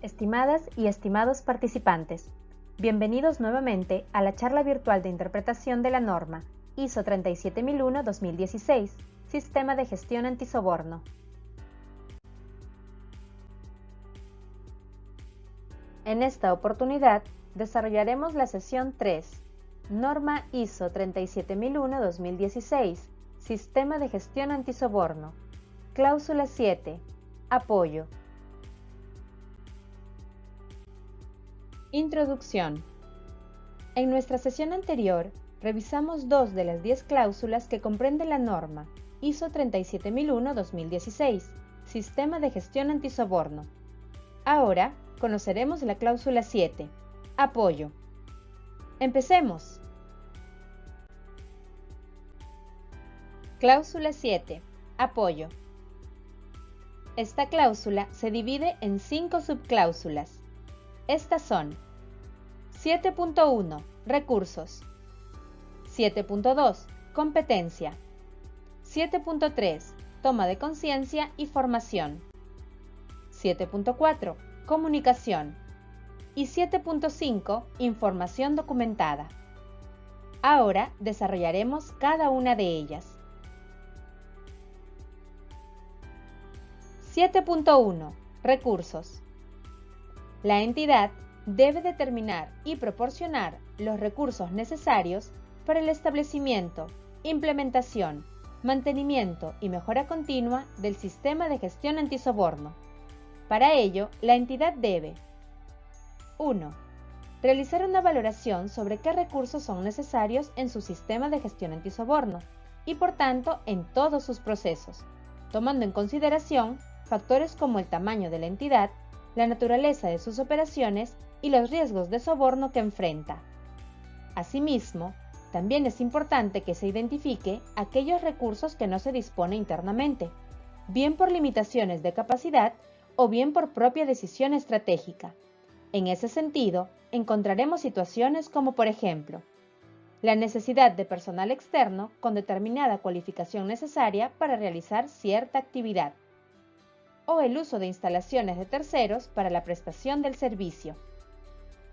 Estimadas y estimados participantes, bienvenidos nuevamente a la charla virtual de interpretación de la norma ISO 37001-2016, Sistema de Gestión Antisoborno. En esta oportunidad, desarrollaremos la sesión 3, Norma ISO 37001-2016, Sistema de Gestión Antisoborno. Cláusula 7. Apoyo. Introducción. En nuestra sesión anterior, revisamos 2 de las 10 cláusulas que comprende la norma ISO 37001-2016, Sistema de Gestión Antisoborno. Ahora, conoceremos la cláusula 7, Apoyo. ¡Empecemos! Cláusula 7, Apoyo. Esta cláusula se divide en 5 subcláusulas. Estas son 7.1 Recursos, 7.2 Competencia, 7.3 Toma de conciencia y formación, 7.4 Comunicación y 7.5 Información documentada. Ahora desarrollaremos cada una de ellas. 7.1 Recursos. La entidad debe determinar y proporcionar los recursos necesarios para el establecimiento, implementación, mantenimiento y mejora continua del sistema de gestión antisoborno. Para ello, la entidad debe 1. Realizar una valoración sobre qué recursos son necesarios en su sistema de gestión antisoborno y, por tanto, en todos sus procesos, tomando en consideración factores como el tamaño de la entidad, la naturaleza de sus operaciones y los riesgos de soborno que enfrenta. Asimismo, también es importante que se identifique aquellos recursos que no se dispone internamente, bien por limitaciones de capacidad o bien por propia decisión estratégica. En ese sentido, encontraremos situaciones como, por ejemplo, la necesidad de personal externo con determinada cualificación necesaria para realizar cierta actividad, o el uso de instalaciones de terceros para la prestación del servicio.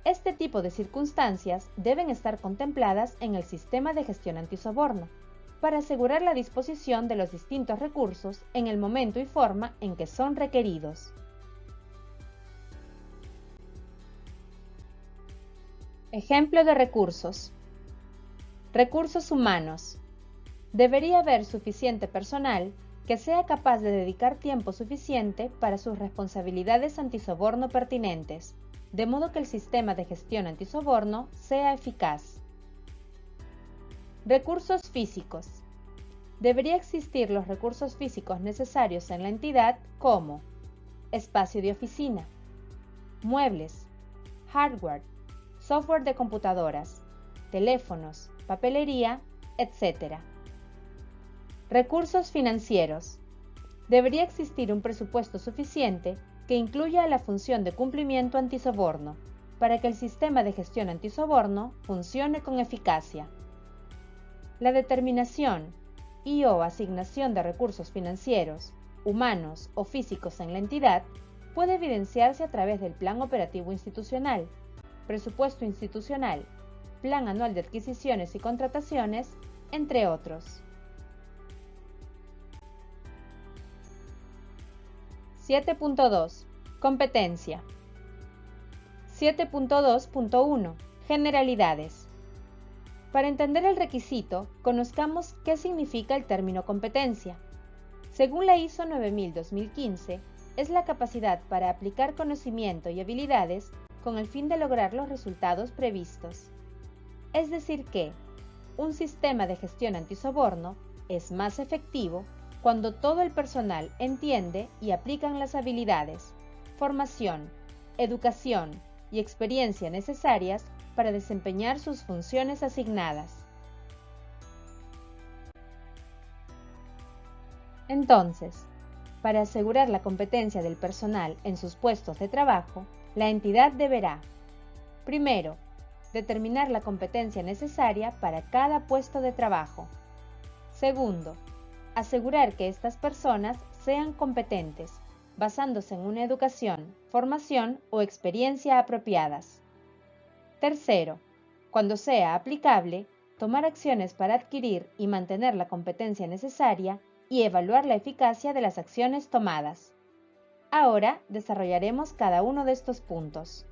Este tipo de circunstancias deben estar contempladas en el sistema de gestión antisoborno, para asegurar la disposición de los distintos recursos en el momento y forma en que son requeridos. Ejemplo de recursos. Recursos humanos. Debería haber suficiente personal que sea capaz de dedicar tiempo suficiente para sus responsabilidades antisoborno pertinentes, de modo que el sistema de gestión antisoborno sea eficaz. Recursos físicos. Debería existir los recursos físicos necesarios en la entidad como espacio de oficina, muebles, hardware, software de computadoras, teléfonos, papelería, etc. Recursos financieros. Debería existir un presupuesto suficiente que incluya la función de cumplimiento antisoborno para que el sistema de gestión antisoborno funcione con eficacia. La determinación y/o asignación de recursos financieros, humanos o físicos en la entidad puede evidenciarse a través del Plan Operativo Institucional, Presupuesto Institucional, Plan Anual de Adquisiciones y Contrataciones, entre otros. 7.2 Competencia. 7.2.1 Generalidades. Para entender el requisito, conozcamos qué significa el término competencia. Según la ISO 9000-2015, es la capacidad para aplicar conocimiento y habilidades con el fin de lograr los resultados previstos. Es decir que, un sistema de gestión antisoborno es más efectivo cuando todo el personal entiende y aplican las habilidades, formación, educación y experiencia necesarias para desempeñar sus funciones asignadas. Entonces, para asegurar la competencia del personal en sus puestos de trabajo, la entidad deberá, primero, determinar la competencia necesaria para cada puesto de trabajo. Segundo, asegurar que estas personas sean competentes basándose en una educación, formación o experiencia apropiadas. Tercero, cuando sea aplicable, tomar acciones para adquirir y mantener la competencia necesaria y evaluar la eficacia de las acciones tomadas. Ahora desarrollaremos cada uno de estos puntos.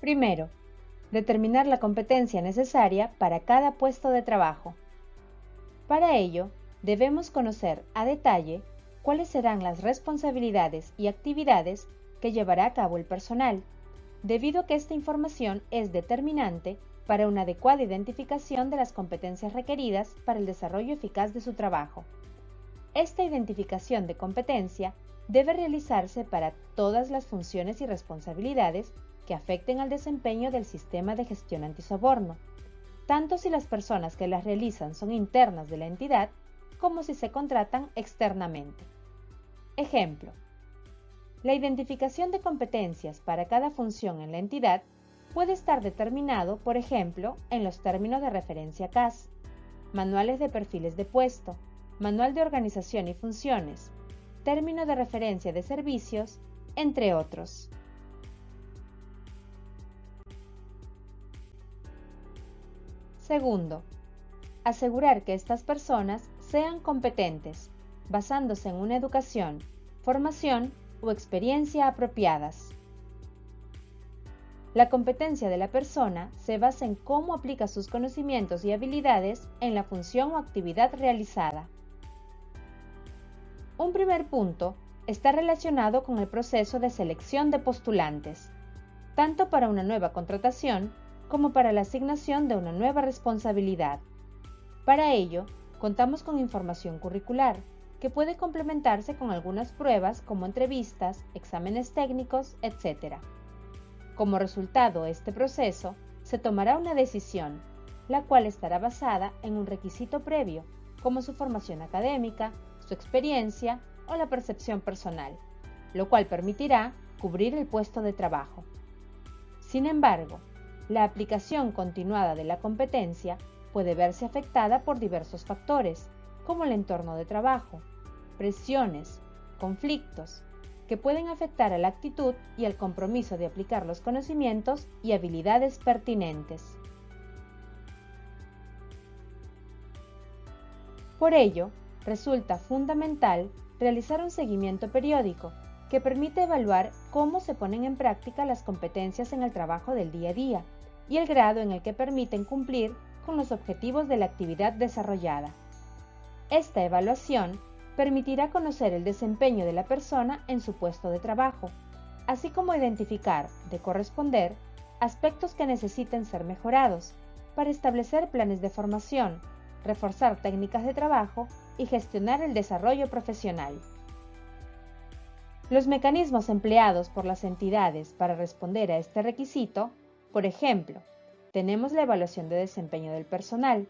Primero, determinar la competencia necesaria para cada puesto de trabajo. Para ello, debemos conocer a detalle cuáles serán las responsabilidades y actividades que llevará a cabo el personal, debido a que esta información es determinante para una adecuada identificación de las competencias requeridas para el desarrollo eficaz de su trabajo. Esta identificación de competencia debe realizarse para todas las funciones y responsabilidades que afecten al desempeño del sistema de gestión antisoborno, tanto si las personas que las realizan son internas de la entidad como si se contratan externamente. Ejemplo: la identificación de competencias para cada función en la entidad puede estar determinado, por ejemplo, en los términos de referencia CAS, manuales de perfiles de puesto, manual de organización y funciones, término de referencia de servicios, entre otros. Segundo, asegurar que estas personas sean competentes, basándose en una educación, formación o experiencia apropiadas. La competencia de la persona se basa en cómo aplica sus conocimientos y habilidades en la función o actividad realizada. Un primer punto está relacionado con el proceso de selección de postulantes, tanto para una nueva contratación como para la asignación de una nueva responsabilidad. Para ello, contamos con información curricular, que puede complementarse con algunas pruebas como entrevistas, exámenes técnicos, etc. Como resultado de este proceso, se tomará una decisión, la cual estará basada en un requisito previo, como su formación académica, su experiencia o la percepción personal, lo cual permitirá cubrir el puesto de trabajo. Sin embargo, la aplicación continuada de la competencia puede verse afectada por diversos factores, como el entorno de trabajo, presiones, conflictos, que pueden afectar a la actitud y al compromiso de aplicar los conocimientos y habilidades pertinentes. Por ello, resulta fundamental realizar un seguimiento periódico que permite evaluar cómo se ponen en práctica las competencias en el trabajo del día a día y el grado en el que permiten cumplir con los objetivos de la actividad desarrollada. Esta evaluación permitirá conocer el desempeño de la persona en su puesto de trabajo, así como identificar, de corresponder, aspectos que necesiten ser mejorados, para establecer planes de formación, reforzar técnicas de trabajo y gestionar el desarrollo profesional. Los mecanismos empleados por las entidades para responder a este requisito, por ejemplo, tenemos la evaluación de desempeño del personal,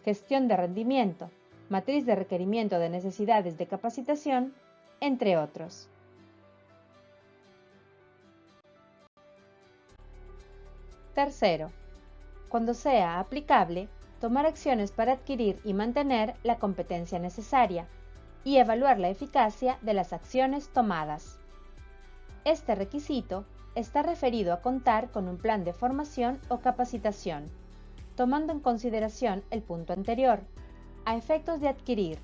gestión de rendimiento, matriz de requerimiento de necesidades de capacitación, entre otros. Tercero, cuando sea aplicable, tomar acciones para adquirir y mantener la competencia necesaria y evaluar la eficacia de las acciones tomadas. Este requisito está referido a contar con un plan de formación o capacitación, tomando en consideración el punto anterior, a efectos de adquirir,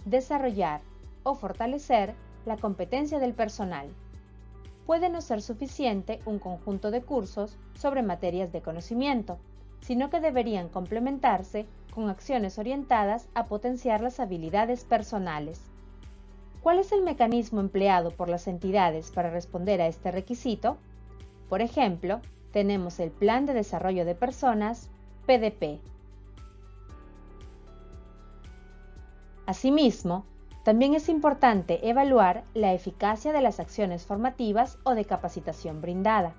desarrollar o fortalecer la competencia del personal. Puede no ser suficiente un conjunto de cursos sobre materias de conocimiento, sino que deberían complementarse con acciones orientadas a potenciar las habilidades personales. ¿Cuál es el mecanismo empleado por las entidades para responder a este requisito? Por ejemplo, tenemos el Plan de Desarrollo de Personas, PDP. Asimismo, también es importante evaluar la eficacia de las acciones formativas o de capacitación brindada.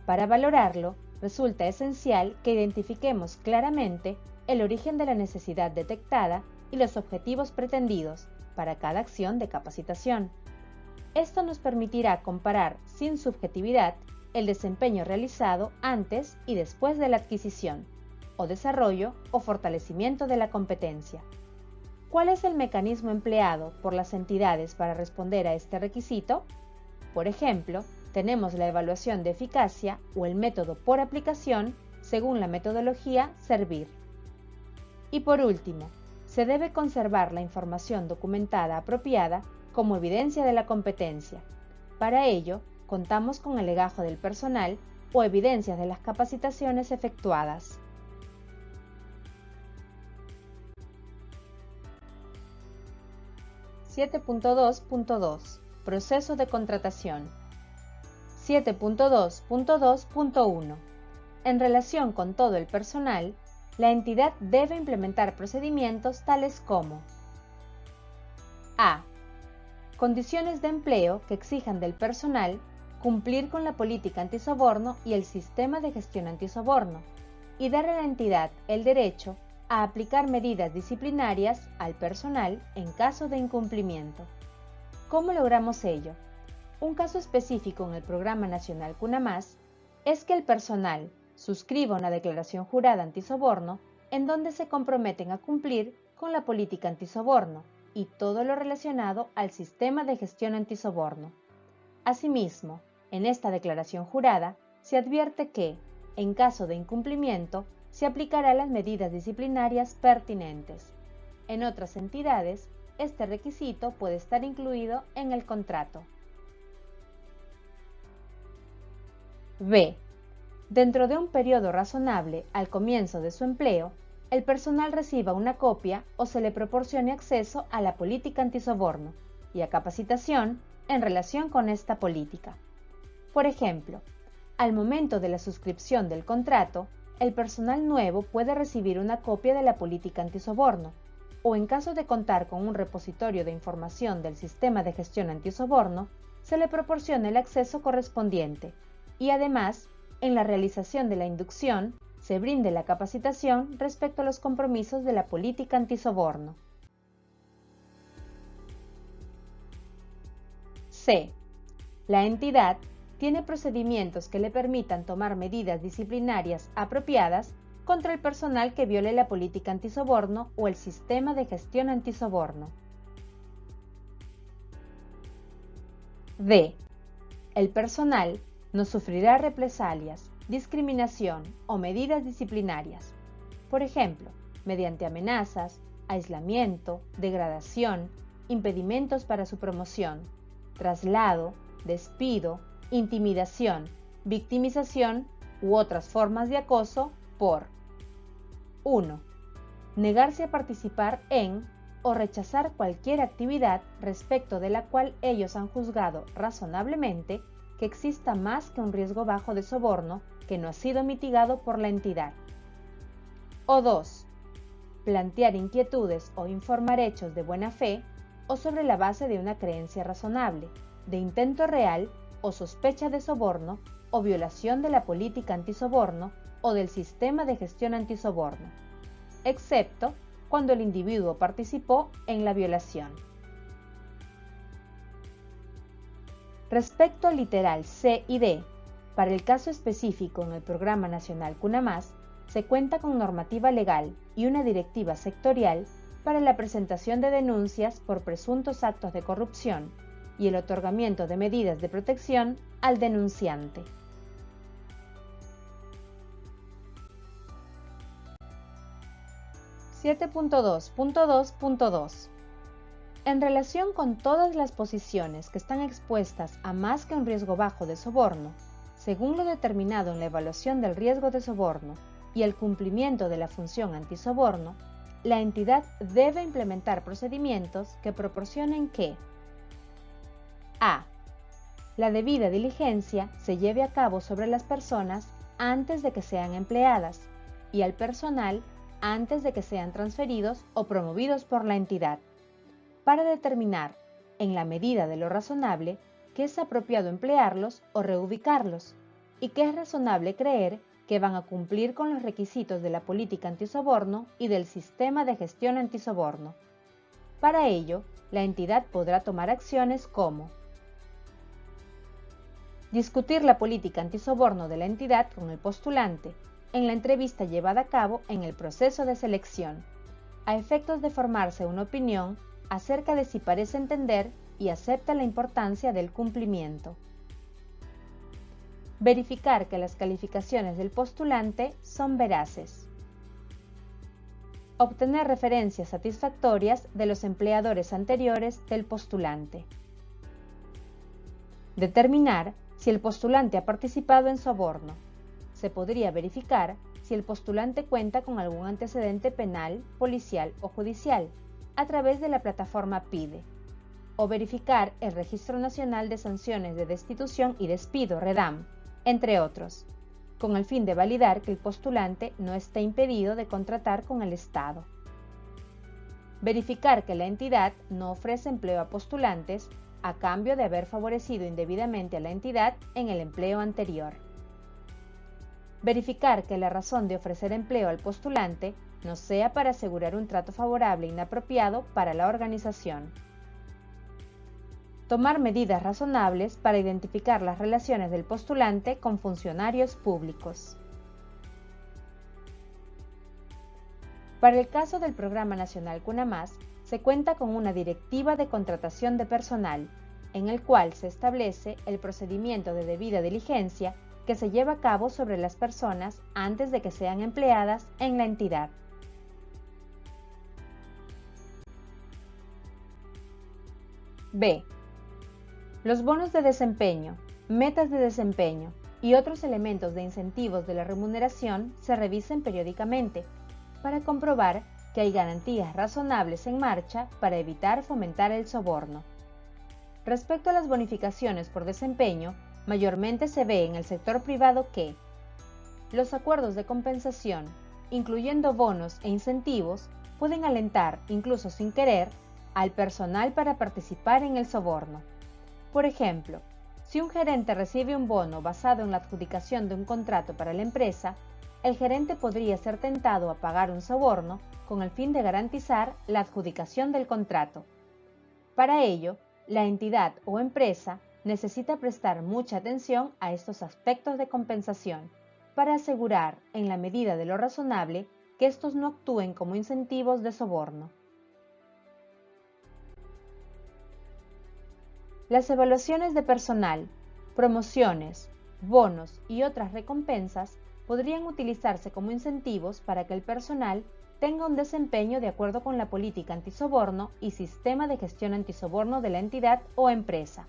Para valorarlo, resulta esencial que identifiquemos claramente el origen de la necesidad detectada y los objetivos pretendidos para cada acción de capacitación. Esto nos permitirá comparar sin subjetividad el desempeño realizado antes y después de la adquisición, o desarrollo o fortalecimiento de la competencia. ¿Cuál es el mecanismo empleado por las entidades para responder a este requisito? Por ejemplo, tenemos la evaluación de eficacia o el método por aplicación según la metodología Servir. Y por último, se debe conservar la información documentada apropiada como evidencia de la competencia. Para ello, contamos con el legajo del personal o evidencias de las capacitaciones efectuadas. (7.2.2) Proceso de contratación. 7.2.2.1. En relación con todo el personal, la entidad debe implementar procedimientos tales como: a. Condiciones de empleo que exijan del personal cumplir con la política antisoborno y el sistema de gestión antisoborno, y dar a la entidad el derecho a aplicar medidas disciplinarias al personal en caso de incumplimiento. ¿Cómo logramos ello? Un caso específico en el Programa Nacional CUNAMás es que el personal suscriba una declaración jurada antisoborno en donde se comprometen a cumplir con la política antisoborno y todo lo relacionado al sistema de gestión antisoborno. Asimismo, en esta declaración jurada se advierte que, en caso de incumplimiento, se aplicarán las medidas disciplinarias pertinentes. En otras entidades, este requisito puede estar incluido en el contrato. B. Dentro de un periodo razonable al comienzo de su empleo, el personal reciba una copia o se le proporcione acceso a la política antisoborno y a capacitación en relación con esta política. Por ejemplo, al momento de la suscripción del contrato, el personal nuevo puede recibir una copia de la política antisoborno, o en caso de contar con un repositorio de información del sistema de gestión antisoborno, se le proporciona el acceso correspondiente, y además, en la realización de la inducción, se brinde la capacitación respecto a los compromisos de la política antisoborno. C. La entidad tiene procedimientos que le permitan tomar medidas disciplinarias apropiadas contra el personal que viole la política antisoborno o el sistema de gestión antisoborno. D. El personal no sufrirá represalias, discriminación o medidas disciplinarias, por ejemplo, mediante amenazas, aislamiento, degradación, impedimentos para su promoción, traslado, despido, intimidación, victimización u otras formas de acoso por 1. Negarse a participar en o rechazar cualquier actividad respecto de la cual ellos han juzgado razonablemente que exista más que un riesgo bajo de soborno que no ha sido mitigado por la entidad. O 2. Plantear inquietudes o informar hechos de buena fe o sobre la base de una creencia razonable, de intento real o sospecha de soborno o violación de la política antisoborno o del sistema de gestión antisoborno, excepto cuando el individuo participó en la violación. Respecto al literal C y D, para el caso específico en el Programa Nacional CUNAMás, se cuenta con normativa legal y una directiva sectorial para la presentación de denuncias por presuntos actos de corrupción y el otorgamiento de medidas de protección al denunciante. (7.2.2.2) En relación con todas las posiciones que están expuestas a más que un riesgo bajo de soborno, según lo determinado en la evaluación del riesgo de soborno y el cumplimiento de la función antisoborno, la entidad debe implementar procedimientos que proporcionen que: a. La debida diligencia se lleve a cabo sobre las personas antes de que sean empleadas y al personal antes de que sean transferidos o promovidos por la entidad, para determinar, en la medida de lo razonable, que es apropiado emplearlos o reubicarlos, y que es razonable creer que van a cumplir con los requisitos de la política antisoborno y del sistema de gestión antisoborno. Para ello, la entidad podrá tomar acciones como: discutir la política antisoborno de la entidad con el postulante en la entrevista llevada a cabo en el proceso de selección. a efectos de formarse una opinión acerca de si parece entender y acepta la importancia del cumplimiento. Verificar que las calificaciones del postulante son veraces. Obtener referencias satisfactorias de los empleadores anteriores del postulante. Determinar si el postulante ha participado en soborno. Se podría verificar si el postulante cuenta con algún antecedente penal, policial o judicial a través de la plataforma PIDE, o verificar el Registro Nacional de Sanciones de Destitución y Despido, REDAM, entre otros, con el fin de validar que el postulante no esté impedido de contratar con el Estado. Verificar que la entidad no ofrece empleo a postulantes a cambio de haber favorecido indebidamente a la entidad en el empleo anterior. Verificar que la razón de ofrecer empleo al postulante no sea para asegurar un trato favorable e inapropiado para la organización. Tomar medidas razonables para identificar las relaciones del postulante con funcionarios públicos. Para el caso del Programa Nacional CUNAMás, se cuenta con una Directiva de Contratación de Personal, en el cual se establece el procedimiento de debida diligencia que se lleva a cabo sobre las personas antes de que sean empleadas en la entidad. B. Los bonos de desempeño, metas de desempeño y otros elementos de incentivos de la remuneración se revisen periódicamente para comprobar que hay garantías razonables en marcha para evitar fomentar el soborno. Respecto a las bonificaciones por desempeño, mayormente se ve en el sector privado que los acuerdos de compensación, incluyendo bonos e incentivos, pueden alentar, incluso sin querer, al personal para participar en el soborno. Por ejemplo, si un gerente recibe un bono basado en la adjudicación de un contrato para la empresa, el gerente podría ser tentado a pagar un soborno con el fin de garantizar la adjudicación del contrato. Para ello, la entidad o empresa necesita prestar mucha atención a estos aspectos de compensación para asegurar, en la medida de lo razonable, que estos no actúen como incentivos de soborno. Las evaluaciones de personal, promociones, bonos y otras recompensas podrían utilizarse como incentivos para que el personal tenga un desempeño de acuerdo con la política antisoborno y sistema de gestión antisoborno de la entidad o empresa.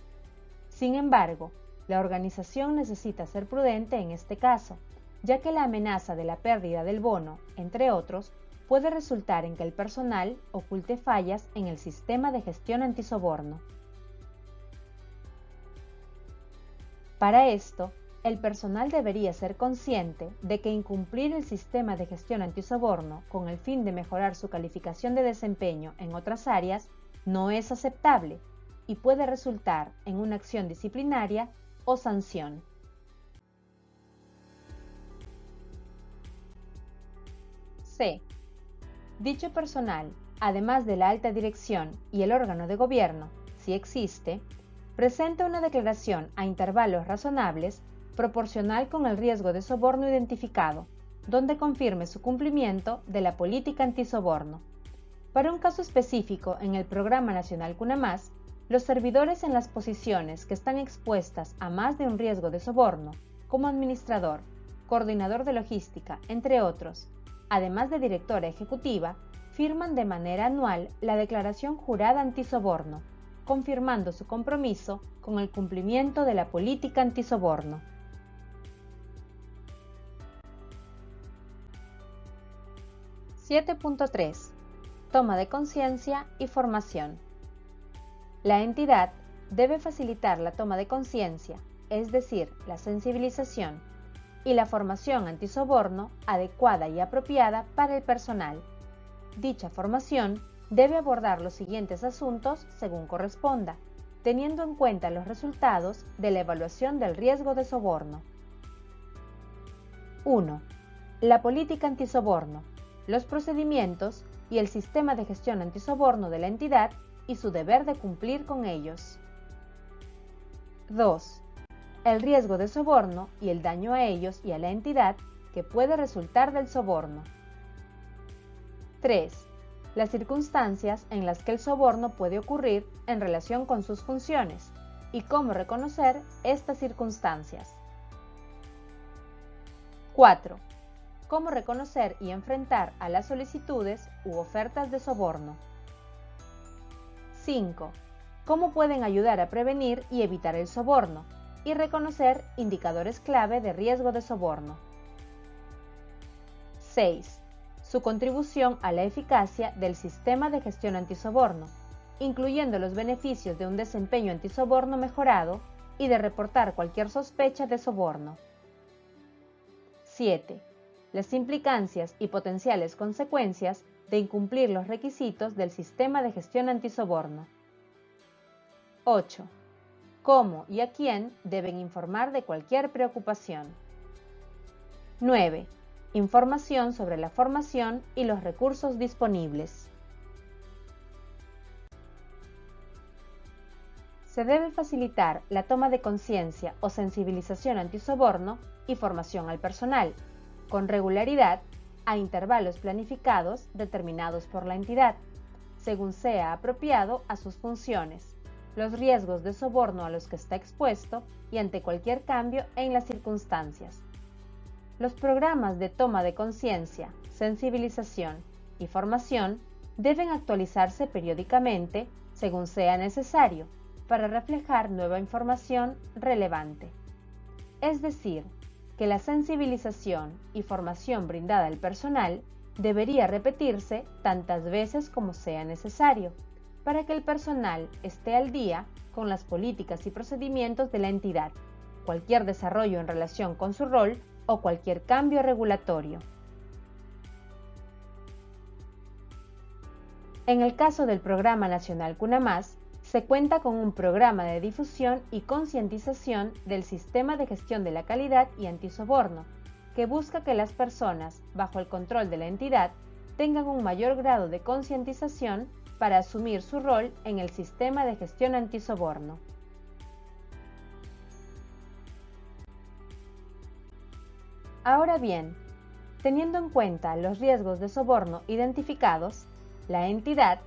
Sin embargo, la organización necesita ser prudente en este caso, ya que la amenaza de la pérdida del bono, entre otros, puede resultar en que el personal oculte fallas en el sistema de gestión antisoborno. Para esto, el personal debería ser consciente de que incumplir el sistema de gestión antisoborno con el fin de mejorar su calificación de desempeño en otras áreas no es aceptable y puede resultar en una acción disciplinaria o sanción. C. Dicho personal, además de la alta dirección y el órgano de gobierno, si existe, presenta una declaración a intervalos razonables proporcional con el riesgo de soborno identificado, donde confirme su cumplimiento de la política antisoborno. Para un caso específico en el Programa Nacional CUNAMás, los servidores en las posiciones que están expuestas a más de un riesgo de soborno, como administrador, coordinador de logística, entre otros, además de directora ejecutiva, firman de manera anual la declaración jurada antisoborno, confirmando su compromiso con el cumplimiento de la política antisoborno. (7.3) Toma de conciencia y formación. La entidad debe facilitar la toma de conciencia, es decir, la sensibilización, y la formación antisoborno adecuada y apropiada para el personal. Dicha formación debe abordar los siguientes asuntos según corresponda, teniendo en cuenta los resultados de la evaluación del riesgo de soborno. 1. La política antisoborno, los procedimientos y el sistema de gestión antisoborno de la entidad y su deber de cumplir con ellos. 2. El riesgo de soborno y el daño a ellos y a la entidad que puede resultar del soborno. 3. las circunstancias en las que el soborno puede ocurrir en relación con sus funciones y cómo reconocer estas circunstancias. 4. Cómo reconocer y enfrentar a las solicitudes u ofertas de soborno. 5. Cómo pueden ayudar a prevenir y evitar el soborno y reconocer indicadores clave de riesgo de soborno. 6. Su contribución a la eficacia del sistema de gestión antisoborno, incluyendo los beneficios de un desempeño antisoborno mejorado y de reportar cualquier sospecha de soborno. 7. Las implicancias y potenciales consecuencias de incumplir los requisitos del sistema de gestión antisoborno. 8. Cómo y a quién deben informar de cualquier preocupación. 9. Información sobre la formación y los recursos disponibles. Se debe facilitar la toma de conciencia o sensibilización antisoborno y formación al personal, con regularidad, a intervalos planificados determinados por la entidad, según sea apropiado a sus funciones, los riesgos de soborno a los que está expuesto y ante cualquier cambio en las circunstancias. Los programas de toma de conciencia, sensibilización y formación deben actualizarse periódicamente según sea necesario para reflejar nueva información relevante. Es decir, que la sensibilización y formación brindada al personal debería repetirse tantas veces como sea necesario para que el personal esté al día con las políticas y procedimientos de la entidad, cualquier desarrollo en relación con su rol o cualquier cambio regulatorio. En el caso del Programa Nacional CUNAMás, se cuenta con un programa de difusión y concientización del sistema de gestión de la calidad y antisoborno, que busca que las personas, bajo el control de la entidad, tengan un mayor grado de concientización para asumir su rol en el sistema de gestión antisoborno. Ahora bien, teniendo en cuenta los riesgos de soborno identificados, la entidad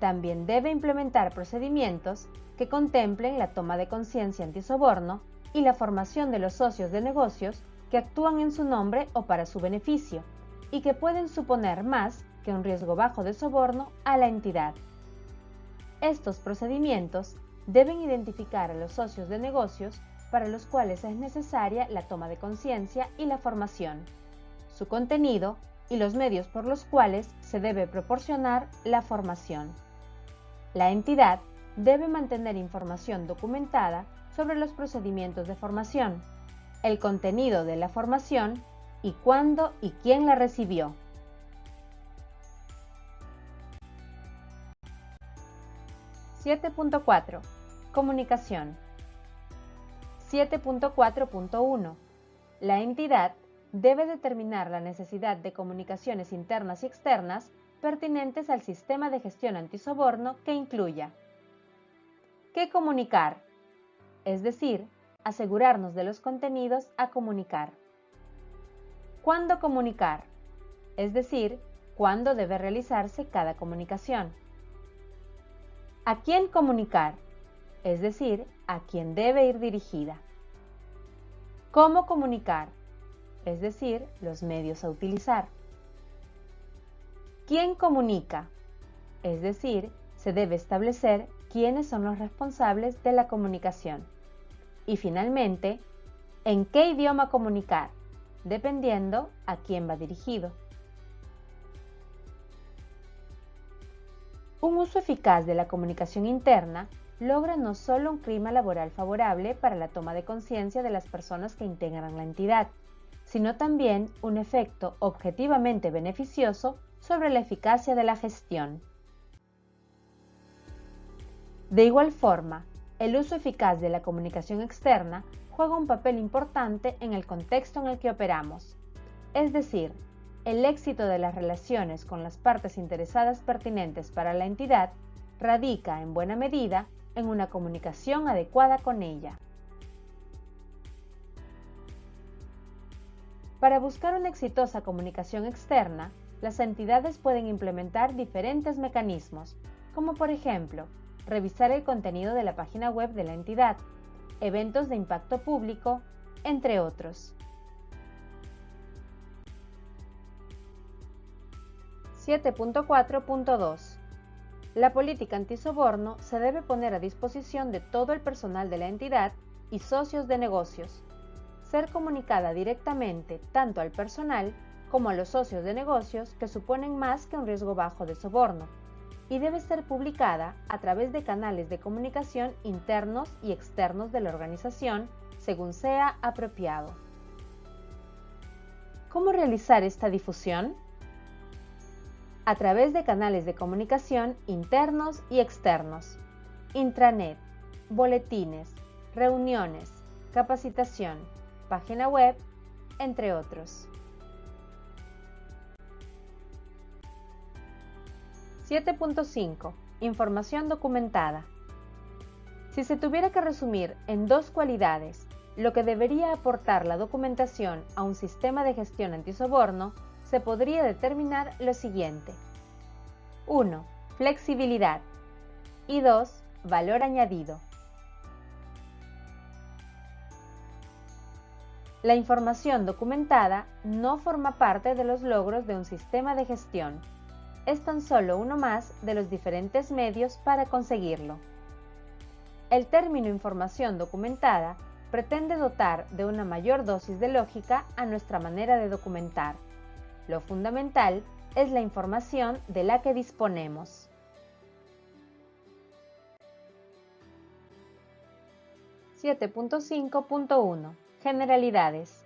también debe implementar procedimientos que contemplen la toma de conciencia antisoborno y la formación de los socios de negocios que actúan en su nombre o para su beneficio y que pueden suponer más que un riesgo bajo de soborno a la entidad. Estos procedimientos deben identificar a los socios de negocios para los cuales es necesaria la toma de conciencia y la formación, su contenido y los medios por los cuales se debe proporcionar la formación. La entidad debe mantener información documentada sobre los procedimientos de formación, el contenido de la formación y cuándo y quién la recibió. (7.4) Comunicación. 7.4.1. La entidad debe determinar la necesidad de comunicaciones internas y externas pertinentes al sistema de gestión antisoborno que incluya: ¿qué comunicar? Es decir, asegurarnos de los contenidos a comunicar. ¿Cuándo comunicar? Es decir, cuándo debe realizarse cada comunicación. ¿A quién comunicar? Es decir, a quién debe ir dirigida. ¿Cómo comunicar? Es decir, los medios a utilizar. ¿Quién comunica? Es decir, se debe establecer quiénes son los responsables de la comunicación. Y finalmente, ¿en qué idioma comunicar? Dependiendo a quién va dirigido. Un uso eficaz de la comunicación interna logra no solo un clima laboral favorable para la toma de conciencia de las personas que integran la entidad, sino también un efecto objetivamente beneficioso sobre la eficacia de la gestión. De igual forma, el uso eficaz de la comunicación externa juega un papel importante en el contexto en el que operamos, es decir, el éxito de las relaciones con las partes interesadas pertinentes para la entidad radica en buena medida en una comunicación adecuada con ella. Para buscar una exitosa comunicación externa, las entidades pueden implementar diferentes mecanismos, como por ejemplo, revisar el contenido de la página web de la entidad, eventos de impacto público, entre otros. 7.4.2. La política antisoborno se debe poner a disposición de todo el personal de la entidad y socios de negocios, ser comunicada directamente tanto al personal como a los socios de negocios que suponen más que un riesgo bajo de soborno, y debe ser publicada a través de canales de comunicación internos y externos de la organización, según sea apropiado. ¿Cómo realizar esta difusión? A través de canales de comunicación internos y externos, intranet, boletines, reuniones, capacitación, página web, entre otros. 7.5. Información documentada. Si se tuviera que resumir en dos cualidades lo que debería aportar la documentación a un sistema de gestión antisoborno, se podría determinar lo siguiente. 1. Flexibilidad. Y 2. Valor añadido. La información documentada no forma parte de los logros de un sistema de gestión. Es tan solo uno más de los diferentes medios para conseguirlo. El término información documentada pretende dotar de una mayor dosis de lógica a nuestra manera de documentar. Lo fundamental es la información de la que disponemos. 7.5.1. Generalidades.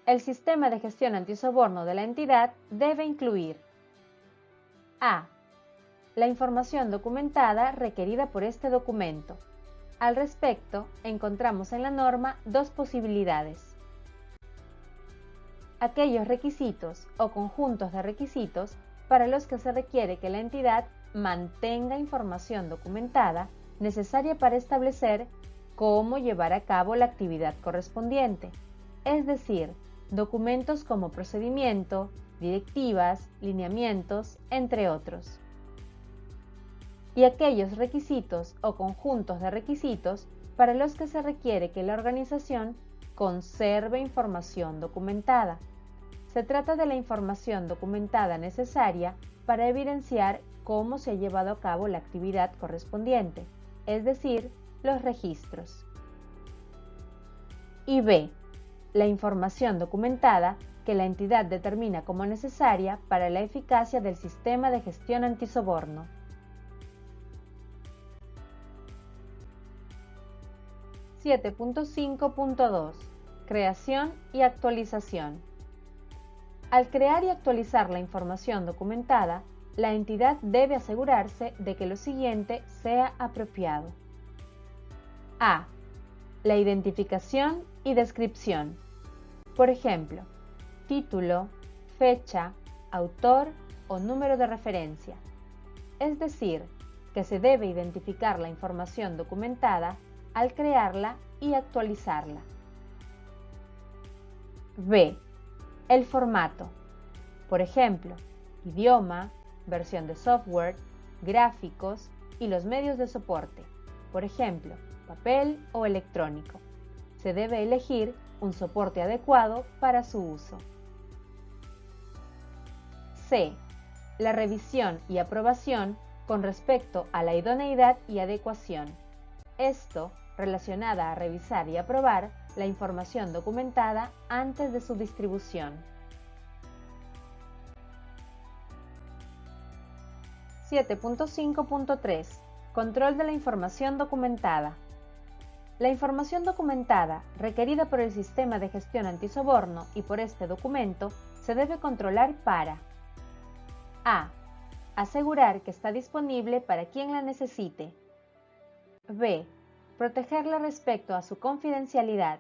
El sistema de gestión antisoborno de la entidad debe incluir: A. La información documentada requerida por este documento. Al respecto, encontramos en la norma dos posibilidades. Aquellos requisitos o conjuntos de requisitos para los que se requiere que la entidad mantenga información documentada necesaria para establecer cómo llevar a cabo la actividad correspondiente, es decir, documentos como procedimiento, directivas, lineamientos, entre otros. Y aquellos requisitos o conjuntos de requisitos para los que se requiere que la organización conserve información documentada. Se trata de la información documentada necesaria para evidenciar cómo se ha llevado a cabo la actividad correspondiente, es decir, los registros. Y B. La información documentada que la entidad determina como necesaria para la eficacia del sistema de gestión antisoborno. 7.5.2. Creación y actualización. Al crear y actualizar la información documentada, la entidad debe asegurarse de que lo siguiente sea apropiado. A. La identificación y descripción. Por ejemplo, título, fecha, autor o número de referencia. Es decir, que se debe identificar la información documentada al crearla y actualizarla. B. El formato. Por ejemplo, idioma, versión de software, gráficos y los medios de soporte. Por ejemplo, papel o electrónico. Se debe elegir un soporte adecuado para su uso. C. La revisión y aprobación con respecto a la idoneidad y adecuación. Esto relacionada a revisar y aprobar la información documentada antes de su distribución. 7.5.3. Control de la información documentada. La información documentada requerida por el sistema de gestión antisoborno y por este documento se debe controlar para: A. Asegurar que está disponible para quien la necesite. B. Protegerla respecto a su confidencialidad,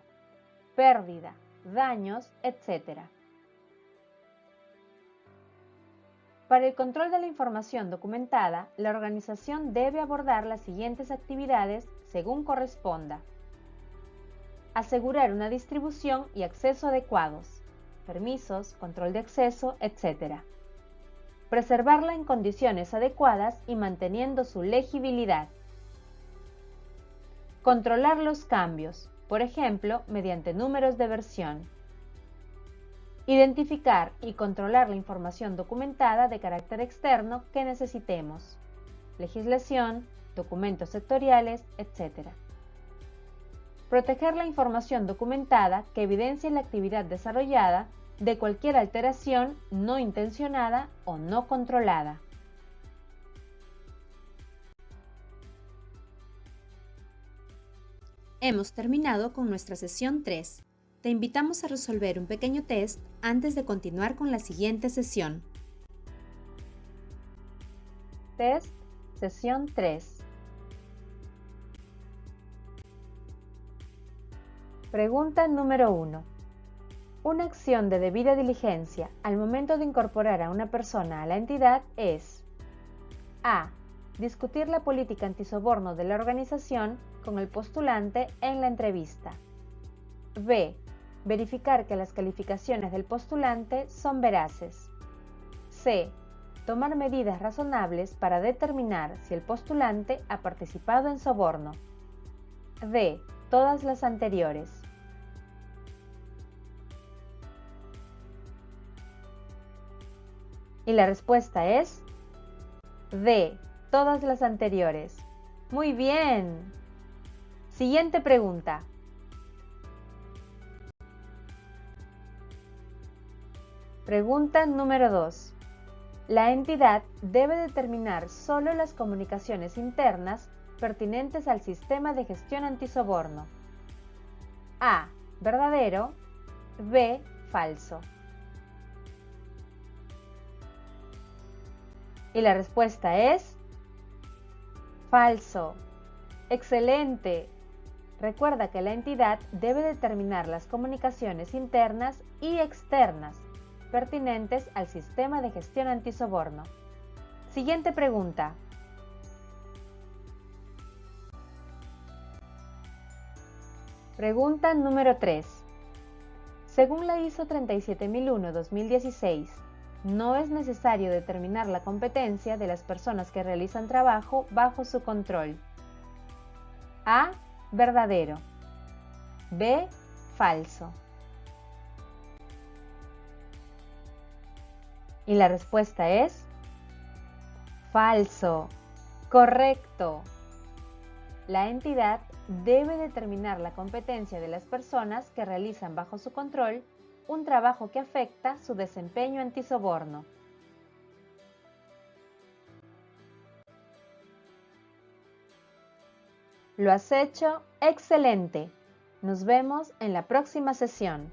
pérdida, daños, etc. Para el control de la información documentada, la organización debe abordar las siguientes actividades según corresponda. Asegurar una distribución y acceso adecuados, permisos, control de acceso, etc. preservarla en condiciones adecuadas y manteniendo su legibilidad. Controlar los cambios, por ejemplo, mediante números de versión. Identificar y controlar la información documentada de carácter externo que necesitemos. Legislación, documentos sectoriales, etc. Proteger la información documentada que evidencie la actividad desarrollada de cualquier alteración no intencionada o no controlada. Hemos terminado con nuestra sesión 3. Te invitamos a resolver un pequeño test antes de continuar con la siguiente sesión. Test, sesión 3. Pregunta número 1. Una acción de debida diligencia al momento de incorporar a una persona a la entidad es: A. Discutir la política antisoborno de la organización con el postulante en la entrevista. B. Verificar que las calificaciones del postulante son veraces. C. Tomar medidas razonables para determinar si el postulante ha participado en soborno. D. Todas las anteriores. Y la respuesta es D. Todas las anteriores. Muy bien. Siguiente pregunta. Pregunta número 2. La entidad debe determinar solo las comunicaciones internas pertinentes al sistema de gestión antisoborno. A. Verdadero. B. Falso. Y la respuesta es falso. ¡Excelente! Recuerda que la entidad debe determinar las comunicaciones internas y externas pertinentes al sistema de gestión antisoborno. Siguiente pregunta. Pregunta número 3. Según la ISO 37001-2016, no es necesario determinar la competencia de las personas que realizan trabajo bajo su control. A. Verdadero. B. Falso. Y la respuesta es falso. Correcto. La entidad debe determinar la competencia de las personas que realizan bajo su control un trabajo que afecta su desempeño antisoborno. Lo has hecho excelente. Nos vemos en la próxima sesión.